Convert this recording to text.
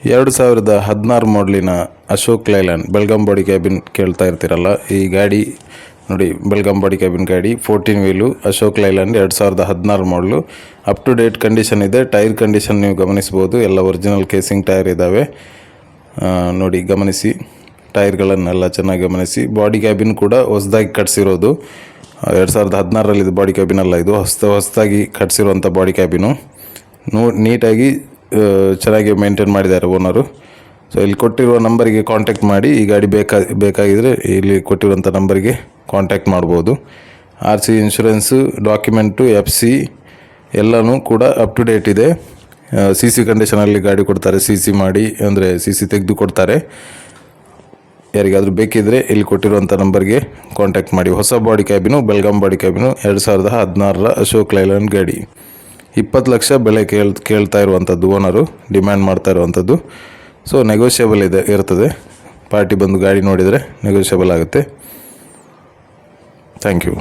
2016 ಮಾಡಲಿನ Ashok Leyland Belgaum body cabin ಕೇಳ್ತಾ ಇರ್ತೀರಲ್ಲ, ಈ ಗಾಡಿ ನೋಡಿ. ಬೆಲ್ಗಾಮ್ ಬಾಡಿ ಕ್ಯಾಬಿನ್ ಗಾಡಿ 14 ವೀಲು ಅಶೋಕ್ ಲೈಲ್ಯಾಂಡ್ 2016 ಮಾಡಲು. ಅಪ್ ಟು ಡೇಟ್ ಕಂಡೀಷನ್ ಇದೆ. ಟೈರ್ ಕಂಡೀಷನ್ ನೀವು ಗಮನಿಸ್ಬೋದು. ಎಲ್ಲ ಒರಿಜಿನಲ್ ಕೇಸಿಂಗ್ ಟೈರ್ ಇದ್ದಾವೆ ನೋಡಿ, ಗಮನಿಸಿ. ಟೈರ್ಗಳನ್ನೆಲ್ಲ ಚೆನ್ನಾಗಿ ಗಮನಿಸಿ. ಬಾಡಿ ಕ್ಯಾಬಿನ್ ಕೂಡ ಹೊಸದಾಗಿ ಕಟ್ಸಿರೋದು. 2016ರಲ್ಲಿ ಇದು ಬಾಡಿ ಕ್ಯಾಬಿನ್ ಅಲ್ಲ, ಇದು ಹೊಸದಾಗಿ ಕಟ್ಸಿರುವಂಥ ಬಾಡಿ ಕ್ಯಾಬಿನು. ನೀಟಾಗಿ ಚೆನ್ನಾಗಿ ಮೇಂಟೈನ್ ಮಾಡಿದ್ದಾರೆ ಓನರು. ಸೊ ಇಲ್ಲಿ ಕೊಟ್ಟಿರುವ ನಂಬರಿಗೆ ಕಾಂಟ್ಯಾಕ್ಟ್ ಮಾಡಿ. ಈ ಗಾಡಿ ಬೇಕಾಗಿದ್ದರೆ ಇಲ್ಲಿ ಕೊಟ್ಟಿರುವಂಥ ನಂಬರಿಗೆ ಕಾಂಟ್ಯಾಕ್ಟ್ ಮಾಡ್ಬೋದು. RC ಇನ್ಶೂರೆನ್ಸು ಡಾಕ್ಯುಮೆಂಟು FC ಎಲ್ಲನೂ ಕೂಡ ಅಪ್ ಟು ಡೇಟ್ ಇದೆ. CC ಕಂಡೀಷನಲ್ಲಿ ಗಾಡಿ ಕೊಡ್ತಾರೆ. CC ಮಾಡಿ ಅಂದರೆ CC ತೆಗೆದು ಕೊಡ್ತಾರೆ. ಯಾರಿಗಾದರೂ ಬೇಕಿದ್ದರೆ ಇಲ್ಲಿ ಕೊಟ್ಟಿರುವಂಥ ನಂಬರ್ಗೆ ಕಾಂಟ್ಯಾಕ್ಟ್ ಮಾಡಿ. ಹೊಸ body cabin, Belgaum body cabin, 2016ರ ಅಶೋಕ್ ಲೈಲ್ಯಾಂಡ್ ಗಾಡಿ. 20 ಲಕ್ಷ ಬೆಲೆ ಕೇಳ್ತಾ ಇರುವಂಥದ್ದು ಓನರು, ಡಿಮ್ಯಾಂಡ್ ಮಾಡ್ತಾ ಇರುವಂಥದ್ದು. ಸೊ ನೆಗೋಷಿಯಬಲ್ ಇರ್ತದೆ. ಪಾರ್ಟಿ ಬಂದು ಗಾಡಿ ನೋಡಿದರೆ ನೆಗೋಷಿಯಬಲ್ ಆಗುತ್ತೆ. Thank you.